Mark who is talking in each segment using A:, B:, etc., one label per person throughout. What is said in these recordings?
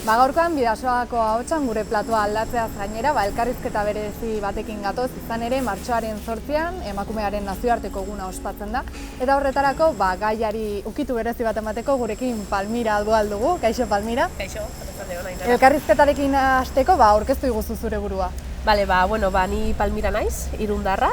A: Gaurkoan Bidasoako ahotsan gure platoa aldatzeaz gainera, elkarrizketa berezi batekin gatoz, izan ere martxoaren 8an emakumearen nazioarteko eguna ospatzen da. Eta horretarako gaiari ukitu berezi bat emateko gurekin Palmira dugu. Kaixo Palmira.
B: Kaixo, arratsalde on Ainara.
A: Elkarrizketarekin hasteko aurkeztu iguzu zure burua.
B: Ni Palmira naiz, irundarra,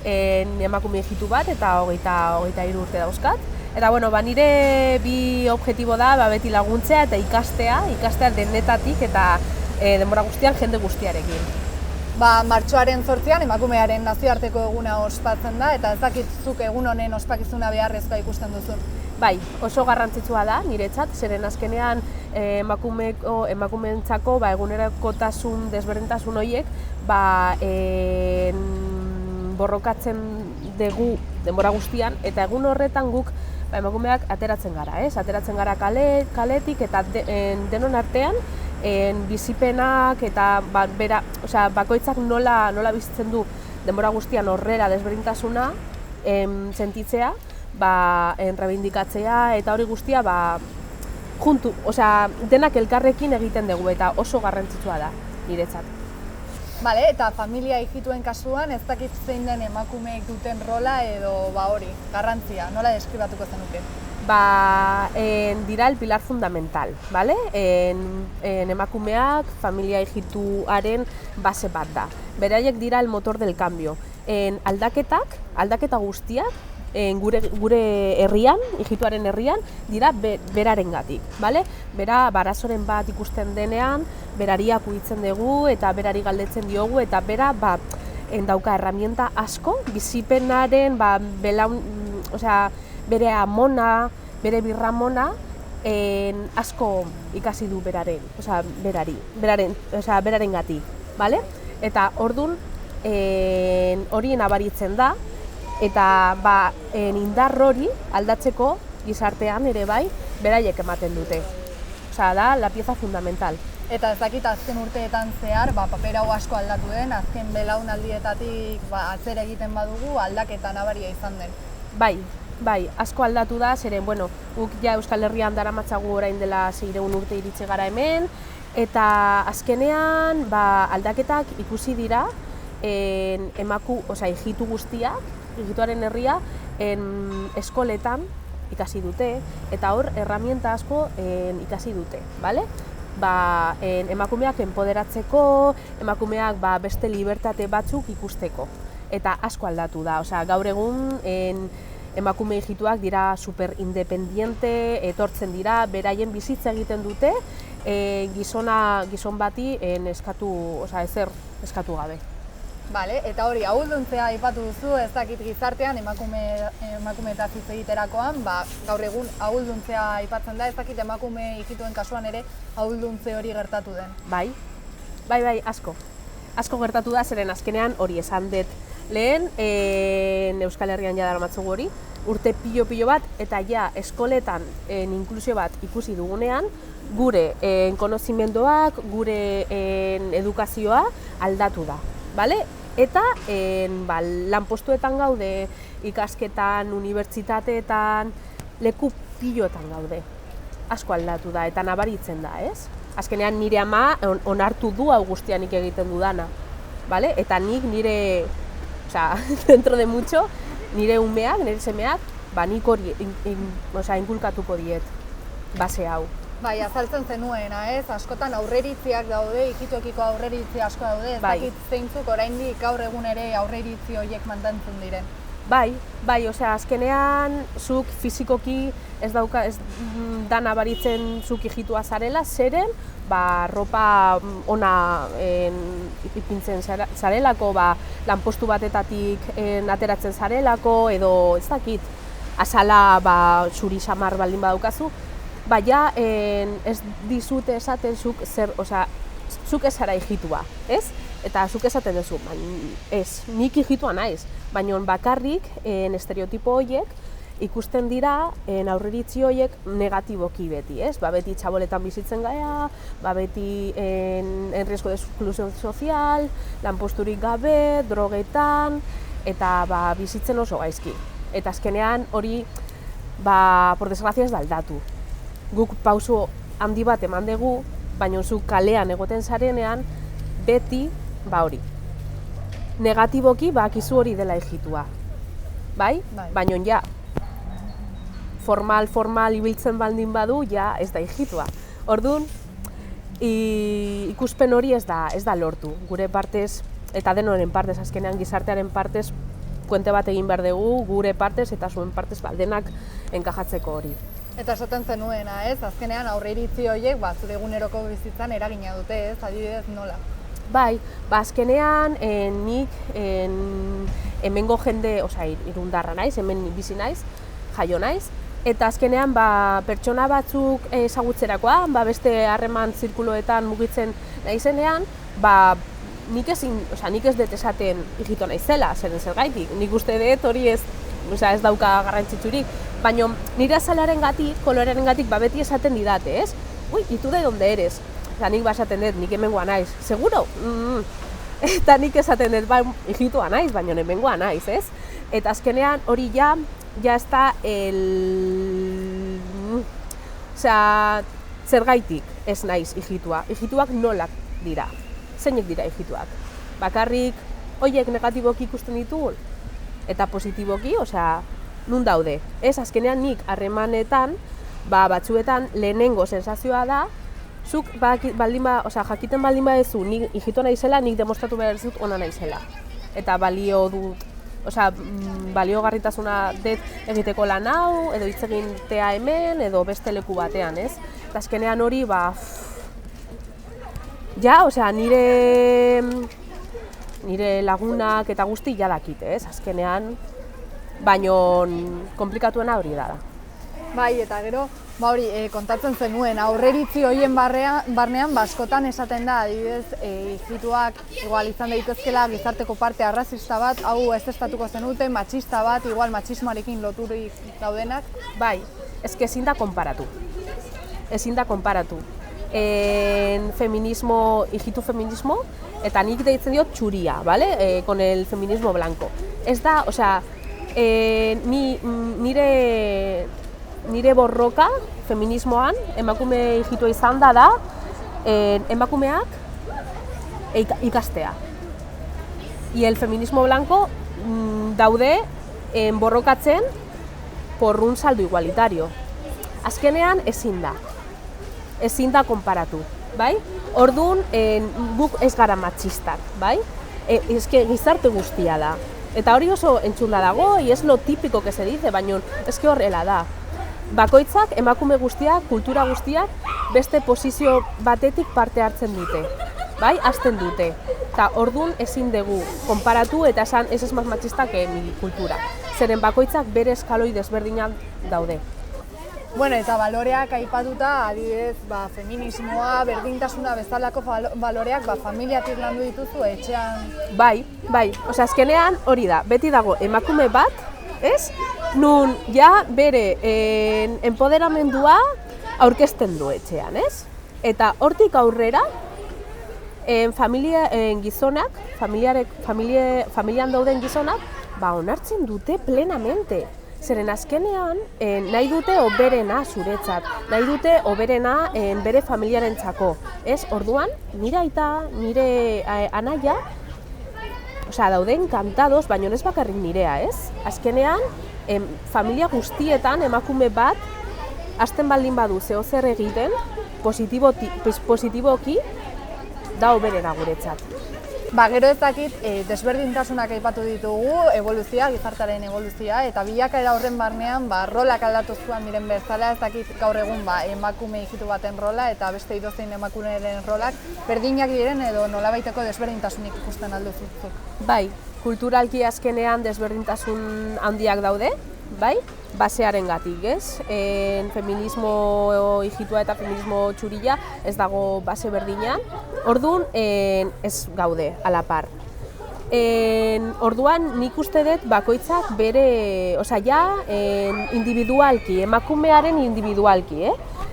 B: emakume egitu bat eta 23 urte dauzkat. Eta nire bi objektibo da beti laguntzea eta ikastea denetatik eta denbora guztian jende guztiarekin.
A: Martxoaren 8an emakumearen nazioarteko eguna ospatzen da eta ez dakit zuk egun honen ospakizuna beharrezkoa ikusten duzun.
B: Bai, oso garrantzitsua da niretzat, zeren azkenean emakumeentzako egunerakotasun desberdintasun horiek borrokatzen dugu denbora guztian eta egun horretan guk emakumeak ateratzen gara, ateratzen gara kaletik eta denon artean bizipenak eta bakoitzak nola bizitzen du denbora guztian horrela desberdintasuna sentitzea, reibindikatzea eta hori guztia juntu, denak elkarrekin egiten dugu eta oso garrantzitsua da niretzat.
A: Eta familia ijituen kasuan ez dakit zein den emakumeek duten rola edo garrantzia, nola deskribatuko zenuke?
B: Dira el pilar fundamental, emakumeak familia ijituaren base bat da. Beraiek dira el motor del cambio. Aldaketa guztiak gure herrian, ijituaren herrian, dira berarengatik. Bera barazoren bat ikusten denean, berari akuitzen dugu eta berari galdetzen diogu eta bera dauka herramienta asko, bizipenaren bere amona, bere birramona asko ikasi du berarengatik. Eta ordun hori nabaritzen da eta indar hori aldatzeko gizartean ere beraiek ematen dute. Da la pieza fundamental.
A: Eta ez dakit azken urteetan zehar, paper hau asko aldatu den, azken belaunaldietatik atzera egiten badugu aldaketa nabaria izan den.
B: Bai, asko aldatu da, zeren, guk ja Euskal Herrian daramatzagu orain dela 600 urte iritsi gara hemen, eta azkenean aldaketak ikusi dira ijitu guztiak, ijituaren herria, eskoletan ikasi dute, eta hor erramienta asko ikasi dute, emakumeak enpoderatzeko, emakumeak beste libertate batzuk ikusteko, eta asko aldatu da. Gaur egun emakume ijituak dira super independiente, etortzen dira, beraien bizitza egiten dute, gizon bati ezer eskatu gabe.
A: Eta hori, ahulduntzea aipatu duzu, ez dakit gizartean emakumeetaz hitz egiterakoan, gaur egun ahulduntzea aipatzen da, ez dakit emakume ijituen kasuan ere ahulduntze hori gertatu den.
B: Bai, asko. Asko gertatu da, zeren azkenean hori esan dut lehen, Euskal Herrian daramatzagu hori, urte pilo bat, eta eskoletan inklusio bat ikusi dugunean, gure konozimenduak, gure edukazioa aldatu da. Eta lanpostuetan gaude, ikasketan, unibertsitateetan, leku piloetan gaude. Asko aldatu da eta nabaritzen da, ez? Azkenean nire ama onartu du hau guztianik egiten dudana. Eta nik nire, dentro de mucho, nire umeak, nire semeak, nik hori inkulkatuko diet base hau.
A: Azaltzen zenuena, ez? Askotan aurreritziak daude, ijituekiko aurreritzi asko daude, ez dakit zeintzuk oraindik gaur egun ere aurreritzi horiek mantentzen diren.
B: Azkenean zuk fizikoki ez da nabaritzen zuk ijitua zarela, zeren ropa ona ipintzen zarelako, lanpostu batetatik ateratzen zarelako, edo ez dakit, azala zuri samar baldin badaukazu, ez dizute esaten zuk ez zara ijitua, ez? Eta zuk esaten duzu, ez, nik ijitua naiz, baina bakarrik estereotipo horiek ikusten dira aurreritzi horiek negatiboki beti, ez? Beti txaboletan bizitzen gara, beti en riesgo de exclusión social, lanposturik gabe, drogetan, eta bizitzen oso gaizki. Eta azkenean hori, por desgracia ez da aldatu. Guk pauso handi bat eman dugu, baina zu kalean egoten zarenean, beti, hori. Negatiboki, akizu hori dela egitua. Bai? Baina ja, formal ibiltzen baldin badu, ja ez da egitua. Orduan, ikuspen hori ez da lortu. Gure partez, eta denoren partez, azkenean gizartearen partez, puente bat egin behar dugu, gure partez eta zuen partez denak enkajatzeko hori.
A: Eta esaten zenuena, ez? Azkenean aurre iritzi horiek, zure eguneroko bizitzan eragina dute, ez? Adibidez, nola?
B: Bai, azkenean nik hemengo jende, irundarra naiz, hemen bizi naiz, jaio naiz, eta azkenean pertsona batzuk ezagutzerakoa, beste harreman zirkuloetan mugitzen naizenean, nik ez dut esaten hijito naizela, zergaitik. Nik uste dut hori ez dauka garrantzitsurik, baina nire azalarengatik, kolorearengatik beti esaten didate, ez? Ui, ¿y tú de dónde eres? Nik esaten dut, nik hemengoa naiz. Seguro? Eta nik esaten dut, hijitoa naiz, baina hemengoa naiz, ez? Eta azkenean hori ja ez da zergaitik ez naiz hijitoa. Hijitoak nolak dira. Zeinek dira hijituak. Bakarrik, horiek negatiboki ikusten ditugu, eta positiboki, nun daude. Ez, azkenean nik harremanetan, batzuetan lehenengo sensazioa da, zuk jakiten baldin badezu nik hijito naizela, nik demostratu behar dut ona naizela. Eta baliogarritasuna dut egiteko lan hau, edo hitz egitea hemen, edo beste leku batean, ez? Eta azkenean hori, nire lagunak eta guzti dakit, ez? Azkenean, baino komplikatuena hori da.
A: Bai, eta gero, kontatzen zenuen, aurreiritzi horien barnean, askotan esaten da, adibidez, hijituak igual izan daitezkela gizarteko parte arrazista bat, hau ez estatuko zenuten, matxista bat, igual matxismoarekin loturik daudenak.
B: Bai, ezin da konparatu. Hijitu feminismo, eta nik deitzen diot txuria, ¿vale? Con el feminismo blanco. Ez da, nire borroka feminismoan, emakume hijitua izan da, emakumeak ikastea. Y el feminismo blanco daude borrokatzen por un saldo igualitario. Azkenean ezin da konparatu, bai? Orduan, guk ez gara matxistak, bai? Gizarte guztia da. Eta hori oso entzunda dago, ez lo típico que se dice, baina horrela da. Bakoitzak, emakume guztiak, kultura guztiak, beste posizio batetik parte hartzen dute, bai? Hasten dute. Eta orduan ezin dugu konparatu eta esan ez más matxista que mi kultura. Zeren bakoitzak bere eskaloi desberdinak daude.
A: Bueno, eta baloreak aipatuta, adibidez, feminismoa, berdintasuna bezalako baloreak familiatik landu dituzu etxean.
B: Bai. Azkenean hori da, beti dago emakume bat, ez? Nun ja bere empoderamendua aurkezten du etxean, ez? Eta hortik aurrera, gizonak, familian dauden gizonak, onartzen dute plenamente. Zeren azkenean, nahi dute oberena zuretzat, nahi dute oberena bere familiarentzako. Ez, orduan, nire aita, nire anaia, daude enkantados, baina ez bakarrik nirea, ez? Azkenean, familia guztietan emakume bat, hasten baldin badu zeo zer egiten, positiboki, da oberena guretzat.
A: Gero ez dakit, desberdintasunak aipatu ditugu, evoluzioa, gizartaren evoluzioa, eta bilakaera horren barnean, rolak aldatu zuen diren bezala, ez dakit gaur egun emakume hijitu baten rola eta beste edozein emakumeren rolak berdinak diren edo nolabaiteko desberdintasunik ikusten alduzuzuk.
B: Bai, kulturalki azkenean desberdintasun handiak daude, bai? Basearengatik, ez? Feminismo hijitua eta feminismo txurila ez dago base berdinean. Orduan, ez gaude, alapar. Orduan, nik uste dut bakoitzak bere, individualki, emakumearen individualki,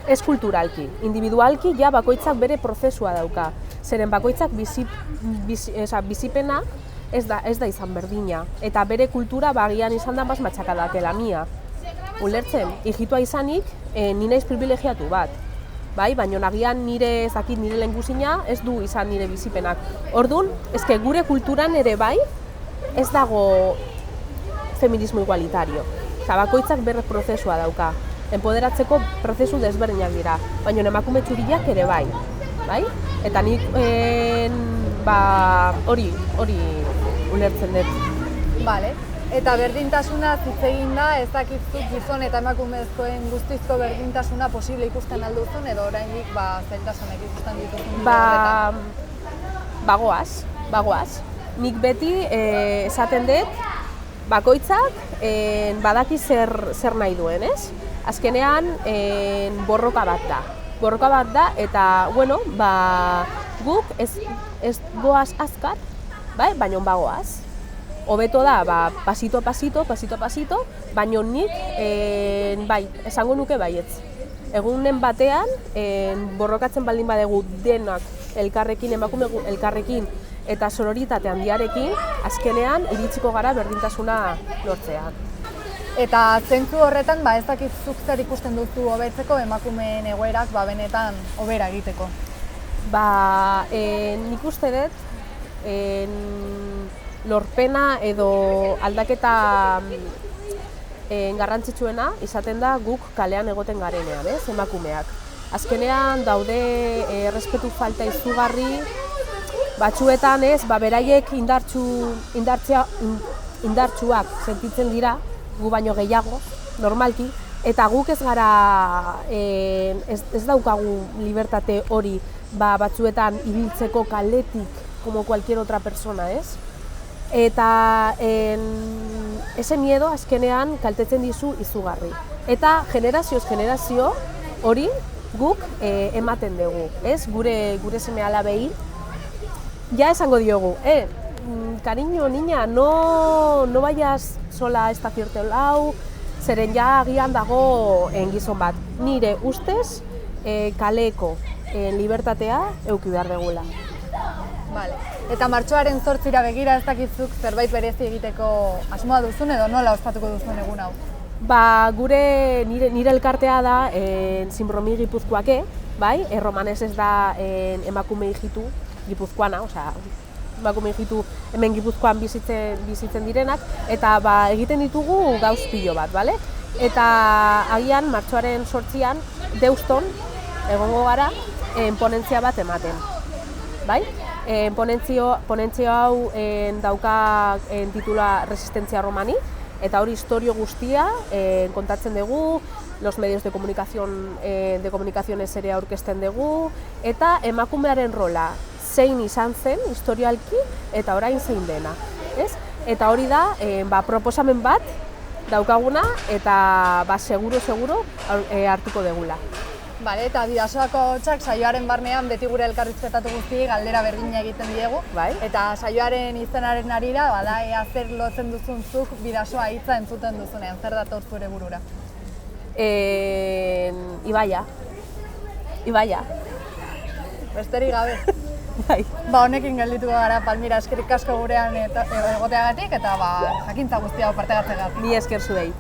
B: ez kulturalki. Individualki, bakoitzak bere prozesua dauka. Zeren bakoitzak bizipena ez da izan berdina. Eta bere kultura bagian izan da mas matxakadakela mia. Ulertzen, hijitua izanik, ni naiz privilegiatu bat. bai, baina nagian nire ezakit nire lehengusina ez du izan nire bizipenak. Orduan, eske gure kulturan ere bai, ez dago feminismo igualitario. Bakoitzak berre prozesua dauka. Empoderatzeko prozesu desberdinak dira, baina emakume txuriak ere bai. Eta nik hori ulertzen dut.
A: Vale. Eta berdintasuna hitz egin da, ez dakizut gizon eta emakumezkoen guztizko berdintasuna posible ikusten alduzun edo oraindik zailtasunak ikusten dituzun horretan?
B: Bagoaz. Nik beti esaten dut bakoitzak badaki zer nahi duen, ez? Azkenean borroka bat da eta guk ez goaz azkar, baina bagoaz. Hobeto da, pasito a pasito, baina nik, esango nuke baietz. Egunen batean, borrokatzen baldin badegu denak elkarrekin, emakume elkarrekin eta sororitate handiarekin, azkenean iritsiko gara berdintasuna lortzea.
A: Eta zentzu horretan, ez dakizuk zer ikusten duzu hobetzeko emakumeen egoerak benetan hobera egiteko?
B: Nik uste dut, lorpena edo aldaketa garrantzitsuena izaten da guk kalean egoten garenean, emakumeak. Azkenean daude errespetu falta izugarri, batzuetan beraiek indartsuak sentitzen dira, gu baino gehiago, normalki, eta guk ez gara, ez daukagu libertate hori batzuetan ibiltzeko kaletik, como cualquier otra persona, ez? Eta ese miedo azkenean kaltetzen dizu izugarri. Eta generazioz generazio hori guk ematen dugu, ez? Gure seme alabei, ja esango diogu, cariño, niña, no vayas sola a esta cierto lau, zeren ja agian dago gizon bat. Nire ustez, kaleko libertatea eduki behar degula.
A: Vale. Eta martxoaren 8 begira ez dakizuk zerbait berezi egiteko asmoa duzun edo nola ospatuko duzun egun hau?
B: Nire elkartea da Zinbromi Gipuzkoake, erromanez ez da emakume hijitu gipuzkoana, emakume hijitu hemen Gipuzkoan bizitzen direnak, eta egiten ditugu gauz pilo bat, eta agian martxoaren 8an Deuston egongo gara ponentzia bat ematen. Ponentzio hau dauka titula Resistentzia Romani, eta hori historio guztia kontatzen dugu, los medios de comunicaciones ere aurkezten dugu, eta emakumearen rola zein izan zen historialki eta orain zein dena. Eta hori da proposamen bat daukaguna eta seguro hartuko degula.
A: Bale, eta Bidasoako Ahotsak saioaren barnean beti gure elkarrizketatu guztiei galdera berdina egiten diegu. Eta saioaren izenaren harira, ea zer lotzen duzun zuk Bidasoa hitza entzuten duzunean, zer dator zure burura?
B: Ibaia.
A: Besterik gabe. Honekin geldituko gara, Palmira, eskerrik asko gurean egoteagatik eta jakintza guztia parte hartzeagatik.
B: Ni esker zuei.